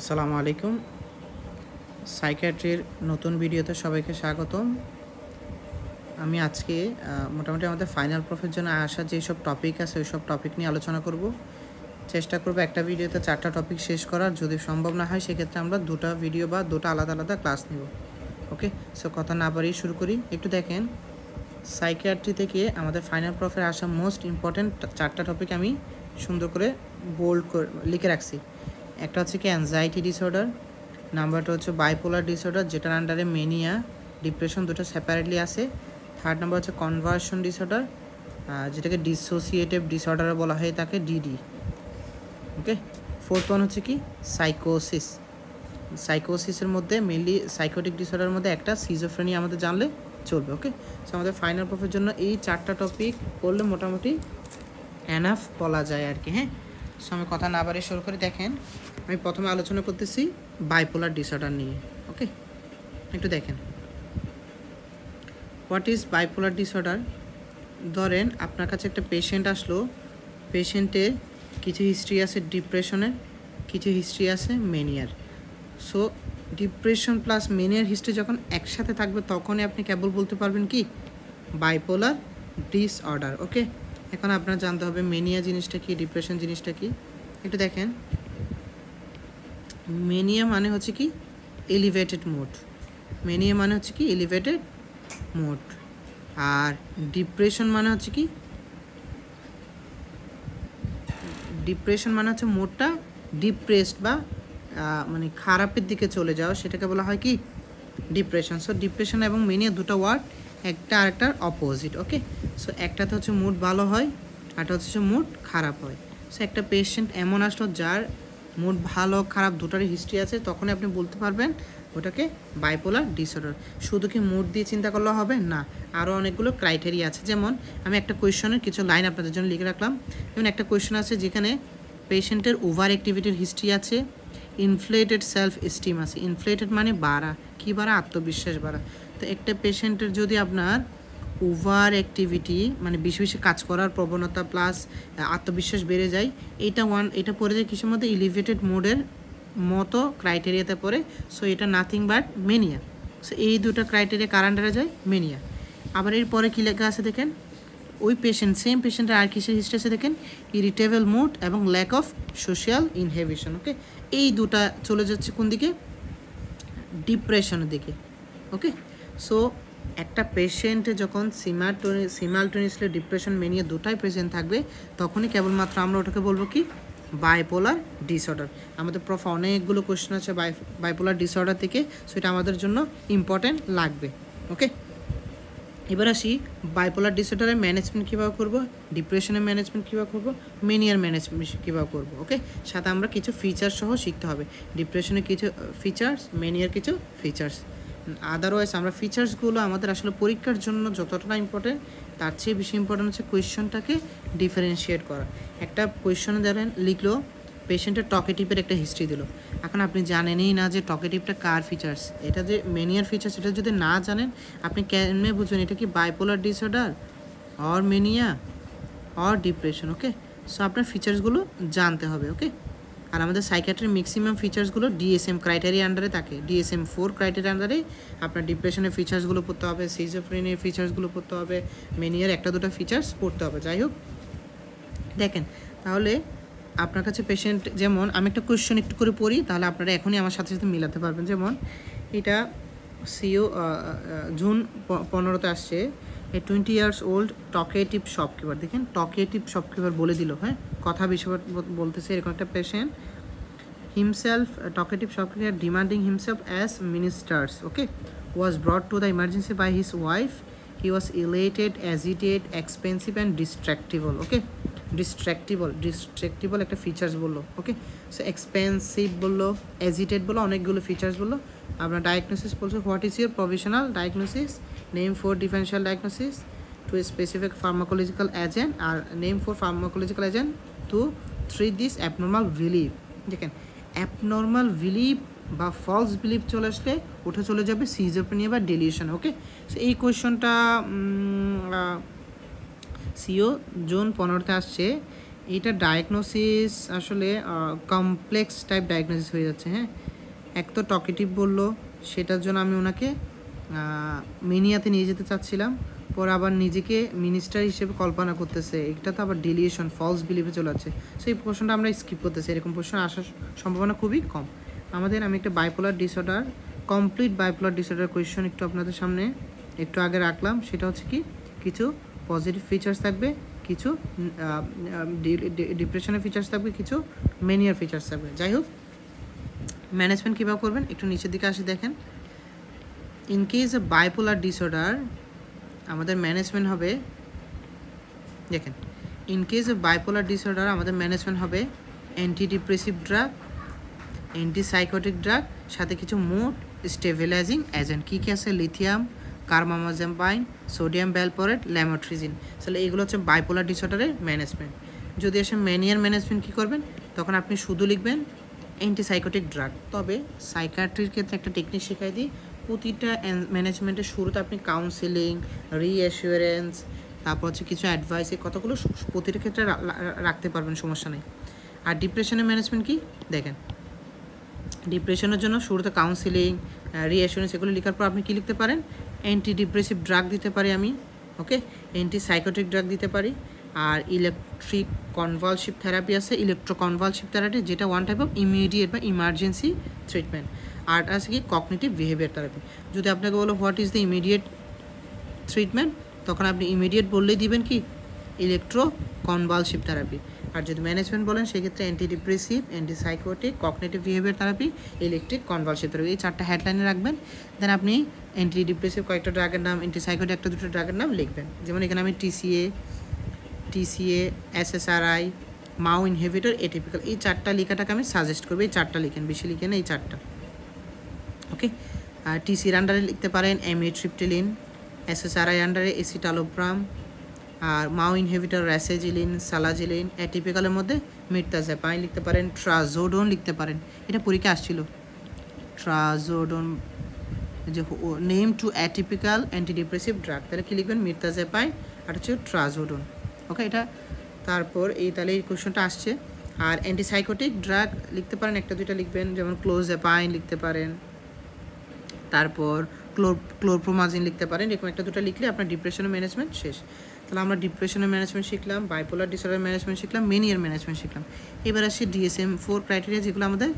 আসসালামু আলাইকুম। সাইকিয়াট্রির নতুন ভিডিওতে সবাইকে স্বাগতম। আমি আজকে মোটামুটি আমাদের ফাইনাল প্রফের জন্য আসা যেসব টপিক আছে ওইসব টপিক নিয়ে আলোচনা করব। চেষ্টা করব একটা ভিডিওতে 4টা টপিক শেষ করার। যদি সম্ভব না হয় সেক্ষেত্রে আমরা 2টা ভিডিও বা 2টা আলাদা আলাদা ক্লাস নেব। ওকে, সো কথা না বাড়িয়ে শুরু করি। একটু দেখেন, সাইকিয়াট্রি থেকে আমাদের ফাইনাল প্রফের আসা মোস্ট ইম্পর্ট্যান্ট 4টা টপিক আমি সুন্দর করে বোল্ড করে লিখে রাখছি। একটা হচ্ছে কি অ্যাংজাইটি ডিসঅর্ডার, নাম্বারটা হচ্ছে বাইপোলার ডিসঅর্ডার যেটার আন্ডারে মেনিয়া ডিপ্রেশন দুটো সেপারেটলি আছে। থার্ড নাম্বার হচ্ছে কনভার্সন ডিসঅর্ডার, যেটাকে ডিসোসিয়েটিভ ডিসঅর্ডার বলা হয় তাকে ডিডি। ওকে, ফোর্থ ওয়ান হচ্ছে কি সাইকোসিস। সাইকোসিসের মধ্যে মেনলি সাইকোটিক ডিসঅর্ডারের মধ্যে একটা সিজোফ্রেনিয়া আমাদের জানলে চলবে। ওকে, সো আমাদের ফাইনাল প্রফের জন্য এই 4টা টপিক পড়লে মোটামুটি এনাফ বলা যায় আর কি। হ্যাঁ, সো আমি কথা না বাড়িয়ে শুরু করে দেখেন, আমি প্রথমে আলোচনা করতেছি বাইপোলার ডিসঅর্ডার নিয়ে। ওকে, একটু দেখেন হোয়াট ইজ বাইপোলার ডিসঅর্ডার। ধরেন আপনার কাছে একটা পেশেন্ট আসলো, পেশেন্টের কিছু হিস্ট্রি আছে ডিপ্রেশনের, কিছু হিস্ট্রি আছে মেনিয়ার। সো ডিপ্রেশন প্লাস মেনিয়ার হিস্ট্রি যখন একসাথে থাকবে তখনই আপনি কেবল বলতে পারবেন কি বাইপোলার ডিসঅর্ডার। ওকে, এখন আপনার জানতে হবে মেনিয়া জিনিসটা কি, ডিপ্রেশন জিনিসটা কি। একটু দেখেন, মেনিয়া মানে হচ্ছে কি এলিভেটেড মুড, মেনিয়া মানে হচ্ছে কি এলিভেটেড মুড। আর ডিপ্রেশন মানে হচ্ছে কি, ডিপ্রেশন মানে হচ্ছে মুডটা ডিপ্রেসড বা মানে খারাপের দিকে চলে যাওয়া, সেটাকে বলা হয় কি ডিপ্রেশন। সো ডিপ্রেশন এবং মেনিয়া দুটো ওয়ার্ড, একটা আরেকটার অপোজিট। ওকে, সো একটাতে হচ্ছে মুড ভালো হয়, আরেকটা হচ্ছে মুড খারাপ হয়। সো একটা পেশেন্ট এমন আসলো যার মুড ভালো খারাপ দুটারই হিস্ট্রি আছে, তখনই আপনি বলতে পারবেন ওটাকে বাইপোলার ডিসঅর্ডার। শুধু কি মুড দিয়ে চিন্তা করলে হবে না, আরও অনেকগুলো ক্রাইটেরিয়া আছে। যেমন আমি একটা কোয়েশ্চনের কিছু লাইন আপনাদের জন্য লিখে রাখলাম। যেমন একটা কোয়েশ্চেন আছে যেখানে পেশেন্টের ওভার অ্যাক্টিভিটির হিস্ট্রি আছে, ইনফ্লেটেড সেলফ এস্টিম আছে। ইনফ্লেটেড মানে বাড়া, কী বাড়া, আত্মবিশ্বাস বাড়া। তো একটা পেশেন্টের যদি আপনার ওভার অ্যাক্টিভিটি মানে বেশি বেশি কাজ করার প্রবণতা প্লাস আত্মবিশ্বাস বেড়ে যায়, এটা পড়ে যায় কিসের মধ্যে, এলিভেটেড মোডের মতো ক্রাইটেরিয়াতে পড়ে। সো এটা নাথিং বাট মেনিয়া। সো এই দুটো ক্রাইটেরিয়া কার আন্ডারে যায়, মেনিয়া। আবার এরপরে কী লেখা আছে দেখেন, ওই পেশেন্ট সেম পেশেন্টের আর কিসের হিস্ট্রি আছে দেখেন, ইরিটেবল মুড এবং ল্যাক অফ সোশ্যাল ইনহিবিশন। ওকে, এই দুটা চলে যাচ্ছে কোন দিকে, ডিপ্রেশনের দিকে। ওকে, সো একটা পেশেন্টে যখন সিমালটেনিয়াসলি ডিপ্রেশন মেনিয়া দুটাই প্রেজেন্ট থাকবে তখনই কেবলমাত্র আমরা ওটাকে বলবো কি বাইপোলার ডিসঅর্ডার। আমাদের প্রফ অনেকগুলো কোশ্চেন আছে বাইপোলার ডিসঅর্ডার থেকে, সো এটা আমাদের জন্য ইম্পর্টেন্ট লাগবে। ওকে, এবার আসি বাইপোলার ডিসঅর্ডারের ম্যানেজমেন্ট কীভাবে করবো, ডিপ্রেশনের ম্যানেজমেন্ট কীভাবে করবো, মেনিয়ার ম্যানেজমেন্ট কীভাবে করবো। ওকে, সাথে আমরা কিছু ফিচার সহ শিখতে হবে, ডিপ্রেশনের কিছু ফিচার্স, মেনিয়ার কিছু ফিচার্স। আদারওয়াইজ আমরা ফিচার্সগুলো আমাদের আসলে পরীক্ষার জন্য যতটা ইম্পর্টেন্ট তার চেয়ে বেশি ইম্পর্টেন্ট হচ্ছে কোয়েশ্চনটাকে ডিফারেন্সিয়েট করা। একটা কোয়েশ্চনে ধরেন লিখলো পেশেন্টের টকেটিভের একটা হিস্ট্রি দিল, এখন আপনি জানেনই না যে টকেটিভটা কার ফিচার্স, এটা যে মেনিয়ার ফিচার্স, এটা যদি না জানেন আপনি কেমনে বুঝবেন এটা কি bipolar disorder or mania or depression. Okay, so আপনার ফিচার্সগুলো জানতে হবে। ওকে, আর আমাদের সাইকিয়াট্রির ম্যাক্সিমাম ফিচার্সগুলো ডিএসএম ক্রাইটেরিয়া আন্ডারে থাকে, DSM-4 ক্রাইটেরিয়া আন্ডারে আপনার ডিপ্রেশনের ফিচার্সগুলো পড়তে হবে, সিজোফ্রেনিয়ার ফিচার্সগুলো পড়তে হবে, মেনিয়ার একটা দুটো ফিচার্স পড়তে হবে। যাই হোক, দেখেন তাহলে আপনার কাছে পেশেন্ট, যেমন আমি একটা কোয়েশ্চেন একটু করে পড়ি, তাহলে আপনারা এখনই আমার সাথে সাথে মিলাতে পারবেন। যেমন এটা সিও জুন 15তে আসছে, এ 20 years old টকেটিভ শপকিপার। দেখেন টকেটিভ শপকিপার বলে দিল, হ্যাঁ কথা বেশি বলতেছে এরকম একটা patient. Himself talkative shopkeeper demanding himself as ministers. Okay, was brought to the emergency by his wife. He was elated, agitated, expensive and distractible. ওকে, ডিস্ট্রাক্টিবল একটা ফিচার্স বললো। ওকে, সো এক্সপেন্সিভ বললো, এজিটেড বললো, অনেকগুলো ফিচার্স বললো। আপনার ডায়াগনোসিস বলছে, what is your provisional diagnosis, name for differential diagnosis to a specific pharmacological agent, আর name for pharmacological agent to treat this abnormal belief. দেখেন অ্যাবনর্মাল বিলিভ বা ফলস বিলিভ চলে আসলে ওটা চলে যাবে সিজোফ্রেনিয়া বা ডেলিউশন। ওকে, সো এই কোয়েশ্চনটা সিও জুন 15তে আসছে। এটা ডায়াগনোসিস আসলে কমপ্লেক্স টাইপ ডায়াগনোসিস হয়ে যাচ্ছে। হ্যাঁ, এক তো টকেটিভ বললো, সেটার জন্য আমি ওনাকে মেনিয়াতে নিয়ে যেতে চাচ্ছিলাম, পরে আবার নিজেকে মিনিস্টার হিসেবে কল্পনা করতেছে, এটা তো আবার ডেলিয়েশন, ফলস বিলিভে চলে যাচ্ছে। সো এই প্রশ্নটা আমরা স্কিপ করতেছি, এরকম প্রশ্ন আসার সম্ভাবনা খুবই কম আমাদের। আমি একটা bipolar disorder, complete bipolar disorder question একটু আপনাদের সামনে একটু আগে রাখলাম। সেটা হচ্ছে কি, কিছু পজিটিভ ফিচার্স থাকবে, কিছু ডিপ্রেশনের ফিচার্স থাকবে, কিছু মেনিয়ার ফিচার্স থাকবে। যাই হোক, ম্যানেজমেন্ট কীভাবে করবেন একটু নিচের দিকে আসে দেখেন। In case a bipolar disorder আমাদের ম্যানেজমেন্ট হবে, দেখেন, in case a bipolar disorder আমাদের ম্যানেজমেন্ট হবে anti depressive drug, antipsychotic drug, সাথে কিছু মুড স্টেবিলাইজিং এজেন্ট। কী কী আছে? Lithium, carbamazepine, sodium valproate, lamotrigine. তাহলে এগুলো হচ্ছে বাইপোলার ডিসঅর্ডারের ম্যানেজমেন্ট। যদি আসে ম্যানিয়ার ম্যানেজমেন্ট কী করবেন, তখন আপনি শুধু লিখবেন অ্যান্টিসাইকোটিক ড্রাগ। তবে সাইকাট্রির ক্ষেত্রে একটা টেকনিক শেখাই দিই, প্রতিটা ম্যানেজমেন্টের শুরুতে আপনি কাউন্সেলিং, রিঅ্যাসুরেন্স, তারপর হচ্ছে কিছু অ্যাডভাইস, এই কতগুলো প্রতিটা ক্ষেত্রে রাখতে পারবেন, সমস্যা নেই। আর ডিপ্রেশনের ম্যানেজমেন্ট কি দেখেন, ডিপ্রেশনের জন্য শুরুতে কাউন্সিলিং, রিঅ্যাসুরেন্স এগুলো লেখার পর আপনি কী লিখতে পারেন, অ্যান্টি ডিপ্রেসিভ ড্রাগ দিতে পারি আমি, ওকে, অ্যান্টিসাইকোটিক ড্রাগ দিতে পারি। আর ইলেকট্রিক কনভালসিভ থেরাপি আছে, ইলেকট্রোকনভালসিভ থেরাপি, যেটা ওয়ান টাইপ অফ ইমিডিয়েট বা ইমার্জেন্সি ট্রিটমেন্ট। আর আছে কি কগনিটিভ বিহেভিয়ার থেরাপি। যদি আপনাকে বলো what is the immediate treatment, তখন আপনি ইমিডিয়েট বললেই দিবেন কি ইলেকট্রো কনভালসিভ থেরাপি। আর যদি ম্যানেজমেন্ট বলেন সেক্ষেত্রে anti depressive, antipsychotic, cognitive behaviour therapy, electric convulsive therapy, এই চারটা হেডলাইনে রাখবেন। দেন আপনি অ্যান্টি ডিপ্রেসিভ কয়েকটা ড্রাগের নাম, অ্যান্টিসাইকোটিক একটা দুটো ড্রাগের নাম লিখবেন। যেমন এখানে আমি টিসিএ, এসএসআরআই, মাও ইনহিবিটর, এটিপিক্যাল, এই চারটা লেখাটাকে আমি সাজেস্ট করবো। এই চারটা লিখেন, বেশি লিখেন, এই চারটা, ওকে। আর টিসির আন্ডারে লিখতে পারেন এমিট্রিপ্টিলিন, এসএসআরআই আন্ডারে এসিটালোপ্রাম, আর মাও ইনহিবিটর র্যাসেজিলিন, সালাজিলিন, অ্যাটিপিক্যালের মধ্যে মির্তাজেপাইন লিখতে পারেন, ট্রাজোডোন লিখতে পারেন। এটা পরীক্ষা আসছিল, ট্রাজোডোন, যে নেম টু অ্যাটিপিক্যাল অ্যান্টিডিপ্রেসিভ ড্রাগ, তাহলে কী লিখবেন, মির্তাজেপাইন আর হচ্ছে ট্রাজোডোন, ওকে। এটা তারপর তাহলে এই কোশ্চেনটা আসছে। আর অ্যান্টিসাইকোটিক ড্রাগ লিখতে পারেন, একটা দুইটা লিখবেন, যেমন ক্লোজেপাইন লিখতে পারেন, তারপর ক্লোরপ্রোমাজিন লিখতে পারেন। এরকম একটা দুটো লিখলে আপনার ডিপ্রেশনের ম্যানেজমেন্ট শেষ। তাহলে আমরা ডিপ্রেশনের ম্যানেজমেন্ট শিখলাম, বাইপোলার ডিসঅর্ডার ম্যানেজমেন্ট শিখলাম, মেনিয়ার ম্যানেজমেন্ট শিখলাম। এবার আসছে DSM-4 ক্রাইটেরিয়া, যেগুলো আমাদের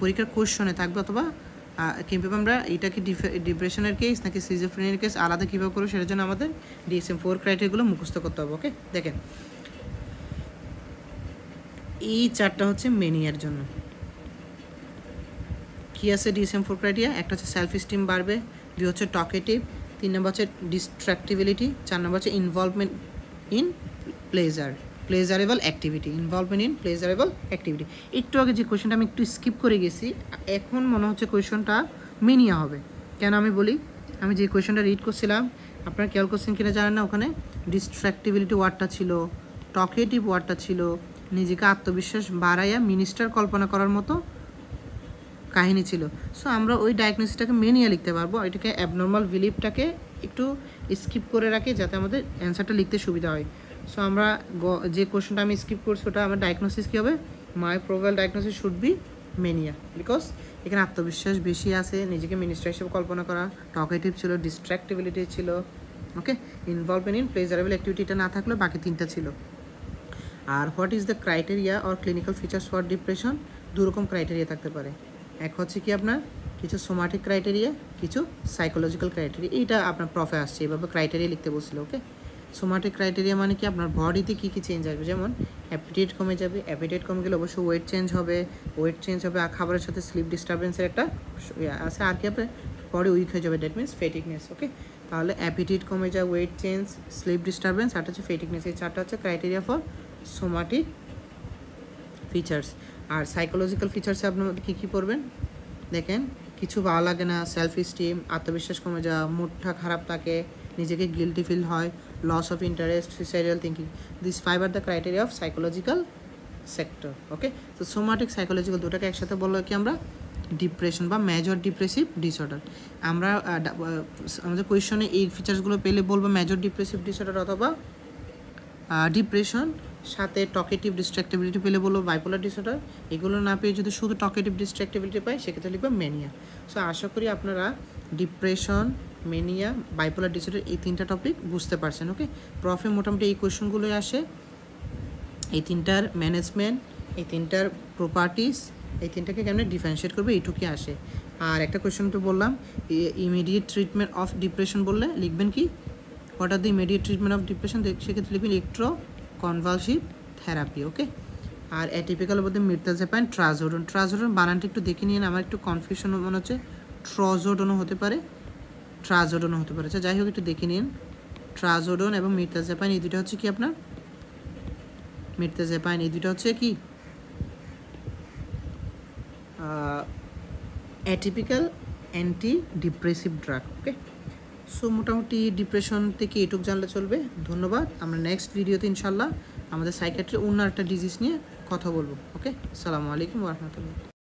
পরীক্ষার কোশ্চনে থাকবে, অথবা কীভাবে আমরা এটাকে ডিপ্রেশনের কেস নাকি সিজোফ্রেনিয়ার কেস আলাদা কীভাবে করবো, সেটার জন্য আমাদের DSM-4 ক্রাইটেরিয়াগুলো মুখস্থ করতে হবে, ওকে। দেখেন, এই চারটা হচ্ছে মেনিয়ার জন্য। কী আছে DSM-4 ক্রাইটেরিয়া? একটা হচ্ছে সেলফ স্টিম বাড়বে, 2 হচ্ছে টকেটিভ, 3 নম্বর হচ্ছে ডিস্ট্রাক্টিবিলিটি, 4 নম্বর হচ্ছে involvement in pleasurable activity, involvement in pleasurable activity. একটু আগে যে কোয়েশনটা আমি একটু স্কিপ করে গেছি, এখন মনে হচ্ছে কোয়েশনটা মেনিয়া হবে। কেন আমি বলি, আমি যে কোয়েশনটা রিড করছিলাম, আপনারা খেয়াল করছেন কিনা জানেন না, ওখানে ডিস্ট্রাক্টিবিলিটি ওয়ার্ডটা ছিল, টকেটিভ ওয়ার্ডটা ছিল, নিজেকে আত্মবিশ্বাস বাড়াইয়া মিনিস্টার কল্পনা করার মতো কাহিনী ছিল। সো আমরা ওই ডায়াগনোসিসটাকে মেনিয়া লিখতে পারবো, এটাকে অ্যাবনর্মাল বিলিভটাকে একটু স্কিপ করে রাখি যাতে আমাদের অ্যান্সারটা লিখতে সুবিধা হয়। সো আমরা যে কোশ্চেনটা আমি স্কিপ করছি ওটা আমার ডায়াগনোসিস কী হবে, my probable diagnosis should be mania, because এখানে আত্মবিশ্বাস বেশি আছে, নিজেকে মিনিস্টার হিসেবে কল্পনা করা, টকেটিভ ছিল, ডিস্ট্রাক্টিবিলিটি ছিল, ওকে, ইনভলভমেন্ট ইন প্লেজারেবল অ্যাক্টিভিটিটা না থাকলে বাকি তিনটা ছিল। আর what is the criteria or clinical features for depression? দুরকম ক্রাইটেরিয়া থাকতে পারে। এক হচ্ছে কি আপনার কিছু সোমাটিক ক্রাইটেরিয়া, কিছু সাইকোলজিক্যাল ক্রাইটেরিয়া। এইটা আপনার প্রফে আসছে, এভাবে ক্রাইটেরিয়া লিখতে বলছিল, ওকে। সোমাটিক ক্রাইটেরিয়া মানে কি, আপনার বডিতে কী কী চেঞ্জ আসবে, যেমন অ্যাপিটাইট কমে যাবে, অ্যাপিটাইট কমে গেলে অবশ্যই ওয়েট চেঞ্জ হবে, আর খাবারের সাথে স্লিপ ডিস্টারবেন্সের একটা আছে, আর কি আপনার বডি উইক হয়ে যাবে, দ্যাট মিনস ফেটিকনেস, ওকে। তাহলে অ্যাপিটাইট কমে যায়, ওয়েট চেঞ্জ, স্লিপ ডিস্টারবেন্স, আর হচ্ছে ফেটিকনেস, এই চারটা হচ্ছে ক্রাইটেরিয়া ফর সোমাটিক ফিচার্স। আর সাইকোলজিক্যাল ফিচার্সে আপনার কী কী পড়বেন দেখেন, কিছু ভালো লাগে না, সেলফ স্টিম, আত্মবিশ্বাস কমে যাওয়া, মুডটা খারাপ থাকে, নিজেকে গিল্টি ফিল হয়, loss of interest, suicidal thinking, this 5 are the criteria of psychological sector, okay. তো সোমাটিক সাইকোলজিক্যাল দুটাকে একসাথে বললো কি আমরা ডিপ্রেশন বা মেজর ডিপ্রেসিভ ডিসঅর্ডার। আমরা আমাদের কোয়েশনে এই ফিচার্সগুলো পেলে বলবো মেজর ডিপ্রেসিভ ডিসঅর্ডার অথবা ডিপ্রেশন, সাথে টকেটিভ ডিস্ট্রাক্টিবিলিটি পেলে বলবো বাইপোলার ডিসঅর্ডার। এগুলো না পেয়ে যদি শুধু টকেটিভ ডিস্ট্রাক্টিবিলিটি পাই সেক্ষেত্রে লিখবে ম্যানিয়া। সো আশা করি আপনারা ডিপ্রেশন, ম্যানিয়া, বাইপোলার ডিসঅর্ডার এই 3টা টপিক বুঝতে পারছেন। ওকে, প্রফে মোটামুটি এই কোয়েশনগুলোই আসে, এই 3টার ম্যানেজমেন্ট, এই 3টার প্রপার্টিস, এই 3টাকে কেমন ডিফারেন্সিয়েট করবে এইটুকুই আসে। আর একটা কোয়েশন তো বললাম ইমিডিয়েট ট্রিটমেন্ট অফ ডিপ্রেশন বললে লিখবেন কি, what are the immediate treatment of depression, সেক্ষেত্রে লিখবেন ইলেকট্রো কনভালসিভ থেরাপি। ওকে, আর অ্যাটিপিক্যাল বলতে মির্তাজেপাইন, ট্রাজোডন। ট্রাজোডন বানানটা একটু দেখে নিন, আমার একটু কনফিউশন মনে হচ্ছে, ট্রজোডনও হতে পারে, ট্রাজোডনও হতে পারে। আচ্ছা যাই হোক একটু দেখে নিন, ট্রাজোডন এবং মির্তাজেপাইন এই দুটো হচ্ছে কি আপনার, মির্তাজেপাইন এই দুটো হচ্ছে কি অ্যাটিপিক্যাল অ্যান্টি ডিপ্রেসিভ ড্রাগ। ওকে, সো মোটামুটি ডিপ্রেশন থেকে এটুক জানলে চলবে। ধন্যবাদ। আমরা নেক্সট ভিডিওতে ইনশাল্লাহ আমাদের সাইকিয়াট্রি অন্য একটা ডিজিজ নিয়ে কথা বলবো। ওকে, আসসালামু আলাইকুম ওয়া রাহমাতুল্লাহ।